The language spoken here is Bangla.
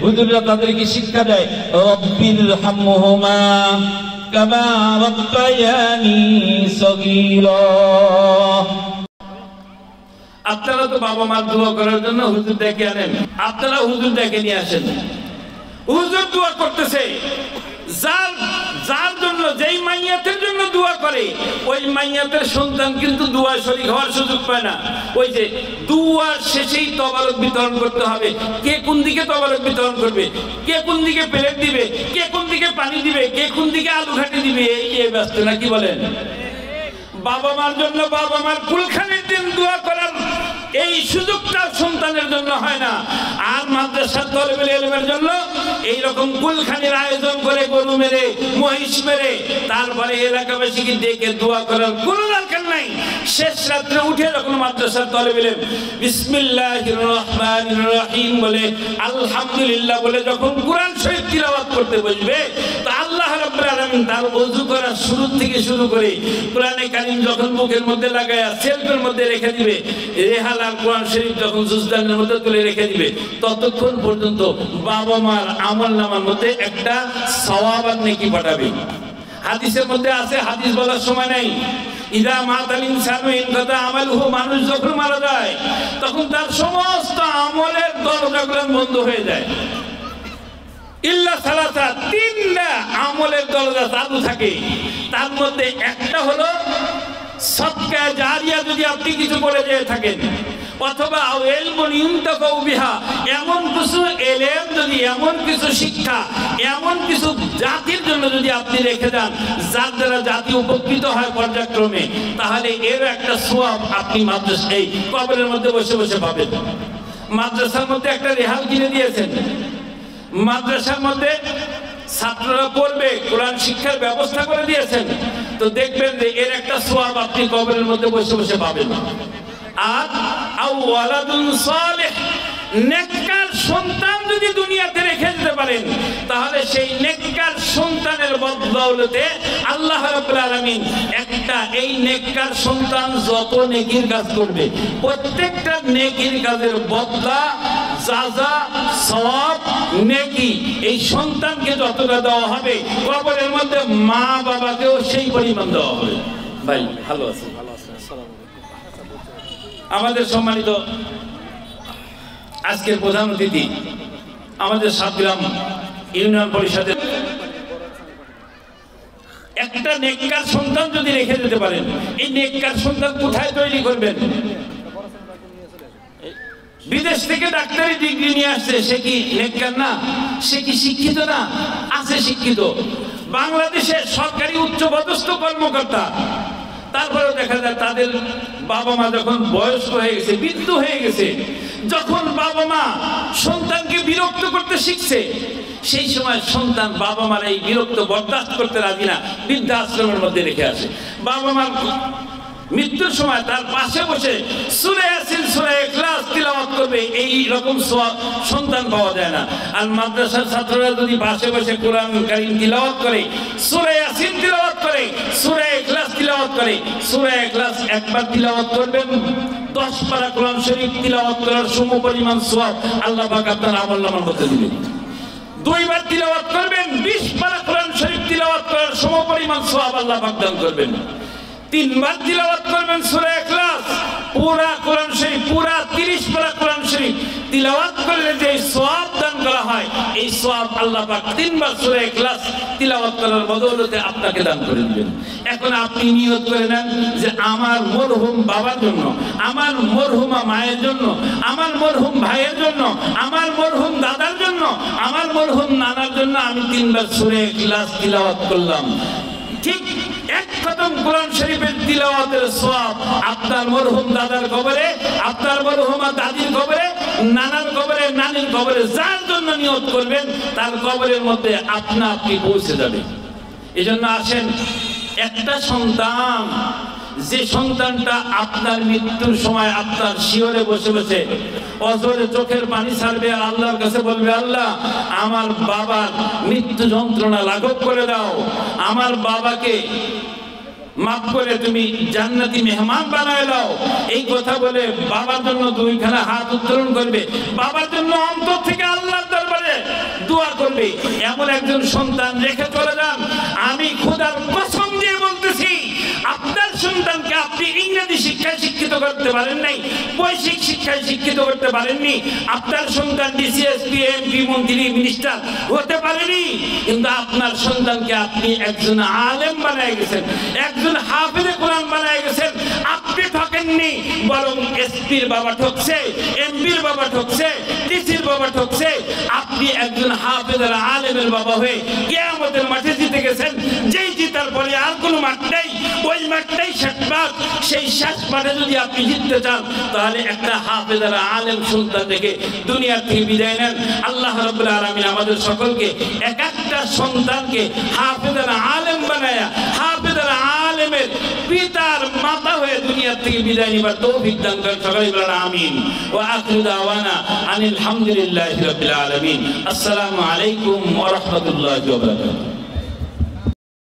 হুজুররা তাদেরকে শিক্ষা দেয় রব্বিরহামহুমা কামা রাব্বায়ানি সগীরা। আপনারা তো বাবা মার দোয়া করার জন্য হুজুর ডেকে আনেন, আপনারা হুজুর ডেকে নিয়ে আসেন। হুজুর দোয়া করতেছে, যার জন্য যেই মাইয়াতের জন্য দোয়া করে ওই মাইয়াতের সন্তান কিন্তু দোয়া শরীক হওয়ার সুযোগ পায় না। ওই যে দুয়ার শেষেই তবারক বিতরণ করতে হবে। কে কোন দিকে তবারক বিতরণ করবে, কে কোন দিকে প্লেট দিবে, কে কোন দিকে পানি দিবে, কে কোন দিকে আলু ঘাটি দিবে, এই ব্যস্ত না কি বলেন? বাবা মার জন্য বাবা মার কুলখানির দিন দোয়া করার এই সুযোগটা সন্তানের জন্য হয় না। আর মাদ্রাসার তলবেল ইলমের জন্য এইরকম কুলখানির আয়োজন করে গরু মেরে মহিষ মেরে তারপরে এলাকাবাসীকে ডেকে দোয়া করার কোনো দরকার নাই। শেষ রাত্রে উঠে যখন মাদ্রাসার তলবেল বিসমিল্লাহির রহমানির রহিম বলে আলহামদুলিল্লাহ বলে যখন কোরআন শরীফ তিলাওয়াত করতে বসবে তো আল্লাহ রাব্বুল আলামিন তার ওযু করা শুরু থেকে শুরু করে কোরআনে কারীম যখন মুখের মধ্যে লাগায়া সেলফের মধ্যে রেখে দিবে, রেহাল আর কোরআন শরীফ যখন সুজদানের মধ্যে তুলে রেখে দিবে, ততক্ষণ পর্যন্ত বাবা মার আমলনামার মধ্যে একটা সওয়াব আর নেকি পাঠাবে। হাদিসের মধ্যে আছে, হাদিস বলার সময় নাই, ইদা মাতাল ইনসানু ইনকাতা আমালুহু, মানুষ যখন মারা যায় তখন তার সমস্ত আমলের দরজাগুলো বন্ধ হয়ে যায়। ইল্লা সালাসা, তিনটা আমলের দরজা চালু থাকে। তার মধ্যে একটা হলো সদকা জারিয়া, যদি আপনি কিছু করে যেয়ে থাকেন, অথবা ইলমুন ইনতাফাউ বিহা, এমন কিছু ইলম যদি, এমন কিছু শিক্ষা, এমন কিছু জাতির জন্য যদি আপনি রেখে যান যার দ্বারা জাতি উপকৃত হয় পর্যায়ক্রমে, তাহলে এর একটা সওয়াব আপনি মাদ্রাসা এই কবরের মধ্যে বসে বসে পাবেন। মাদ্রাসার মধ্যে একটা রেহাল কিনে দিয়েছেন, মাদ্রাসার মধ্যে ছাত্ররা পড়বে, কোরআন শিক্ষার ব্যবস্থা করে দিয়েছেন, তো দেখবেন যে এর একটা সওয়াব আপনি কবরের মধ্যে বসে বসে পাবেন। আর আও ওয়ালাদুন সালেহ, নেককার সন্তান যদি দুনিয়াতে রেখে দিতে পারেন তাহলে সেই নেককার সন্তানের বদৌলতে আল্লাহ রাব্বুল আলামিন একটা, এই নেককার সন্তান যত নেকির কাজ করবে প্রত্যেকটা নেকির কাজের বদলা, সাজা, সওয়াব, নেকি এই সন্তানকে যতটা দেওয়া হবে কবরের মধ্যে মা বাবাকেও সেই পরিমাণ দেওয়া হবে। ভাই ভালো আছে? আমাদের সম্মানিত আজকের প্রধান অতিথি আমাদের সাতগ্রাম ইউনিয়ন পরিষদের একটা নেককার সন্তান যদি রেখে দিতে পারেন, এই নেককার সন্তান কোথায় তৈরি করবেন? বিদেশ থেকে ডাক্তারি ডিগ্রি নিয়ে আসছে, সে কি নেককার না? সে কি শিক্ষিত না? আছে শিক্ষিত। বাংলাদেশের সরকারি উচ্চপদস্থ কর্মকর্তা, তারপরেও দেখা যায় তাদের বাবা মা যখন বয়স্ক হয়ে গেছে, বৃদ্ধ হয়ে গেছে, যখন বাবা মা সন্তানকে বিরক্ত করতে শিখছে, সেই সময় সন্তান বাবা মার এই বিরক্ত বরদাস্ত করতে রাজি না, বৃদ্ধাশ্রমের মধ্যে রেখে আসে। বাবা মার মৃত্যুর সময় তার পাশে বসে সূরা ইয়াসিন, সূরা ইখলাস তিলাওয়াত করবে, এই রকম সন্তান পাওয়া যায় না। আর মাদ্রাসার ছাত্ররা যদি পাশে বসে কোরআন কারীম তিলাওয়াত করে, সূরা ইয়াসিন তিলাওয়াত করে, সূরা ইখলাস তিলাওয়াত করে, সূরা ইখলাস একবার তিলাওয়াত করবেন 10 পারা কোরআন শরীফ তিলাওয়াত করার সমপরিমাণ সওয়াব আল্লাহ পাক আপনার আমলনামার মধ্যে দিবেন। 2 বার তিলাওয়াত করবেন, 20 পারা কোরআন শরীফ তিলাওয়াত করার সমপরিমাণ সওয়াব আল্লাহ পাক দান করবেন। 3 বার তিলাওয়াত করবেন সূরা ইখলাস, পুরা কোরআন শরীফ, পুরা 30 পারা কোরআন শরীফ তিলাওয়াত করলে যে সওয়াব দান করা হয়, এই সওয়াব আল্লাহ পাক 3 বার সূরা ইখলাস তিলাওয়াত করার বদৌলতে আপনাকে দান করে দিবেন। এখন আপনি নিয়ত করে নেন যে আমার মরহুম বাবার জন্য, আমার মরহুমা মায়ের জন্য, আমার মরহুম ভাইয়ের জন্য, আমার মরহুম দাদার জন্য, আমার মরহুম নানার জন্য আমি 3 বার সূরা ইখলাস তিলাওয়াত করলাম। ঠিক এক খতম কোরআন শরীফের তিলাওয়াতের সওয়াব আপনার মরহুম দাদার কবরে, আপনার মরহুমা দাদির কবরে, নানার কবরে, নানির কবরে, যার জন্য নিয়ত করবেন তার কবরের মধ্যে আপনা আপনি পৌঁছে যাবে। এজন্য আসেন, একটা সন্তান, যে সন্তানটা আপনার মৃত্যুর সময় আপনার শিয়রে বসে বসে অজরে চোখের পানি ছাড়বে আর আল্লাহর কাছে বলবে, আল্লাহ আমার বাবার মৃত্যু যন্ত্রণা লাঘব করে দাও, আমার বাবাকে মাফ করে তুমি জান্নাতি মেহমান বানায় দাও, এই কথা বলে বাবার জন্য 2 খানা হাত উত্তোলন করবে, বাবার জন্য অন্তর থেকে আল্লাহর দরবারে করবে এমন একজন সন্তান রেখে চলে যান। আমি খোদার কসম দিয়ে বলতেছি, আপনার সন্তানকে আপনি ইংরেজি শিক্ষায় শিক্ষিত করতে পারেন নাই, বৈশ্বিক শিক্ষায় শিক্ষিত করতে পারেননি, আপনার সন্তান ডিসিএসপি, এমপি, মন্ত্রী, মিনিস্টার হতে পারেনি, কিন্তু আপনার সন্তানকে আপনি একজন আলেম বানায় গেছেন, একজন হাফেজে কোরআন বানায় গেছেন। আপনি ঠকেননি, বরং এসপির বাবা ঠকছে, এমপির বাবা ঠকছে, ডিসির বাবা ঠকছে। আপনি একজন হাফেজের আলেমের বাবা হয়ে কিয়ামতের মাঠে জিতে গেছেন। যেই জিতার পরে আর কোনো মাঠ নেই, ওই মাঠটাই শেষ মাঠ। সেই শেষ মাঠে যদি আপনি জিততে চান, তাহলে একটা হাফেজের আলেম সন্তান থেকে দুনিয়ার থেকে বিদায় নেন। আল্লাহ রাব্বুল আলামিন আমাদের সকলকে এক একটা সন্তানকে হাফেজের আলেম বানায়া, হাফেজের আলেমের পিতার মাতা হয়ে দুনিয়ার থেকে বিদায় নিবার তৌফিক দান করেন। সকলে বলেন আমিন। ওয়া আখিরু দাওয়ানা আনিল হামদুলিল্লাহি রাব্বিল আলামিন। আসসালামু আলাইকুম ওয়া রাহমাতুল্লাহি ওয়া বারাকাতুহু।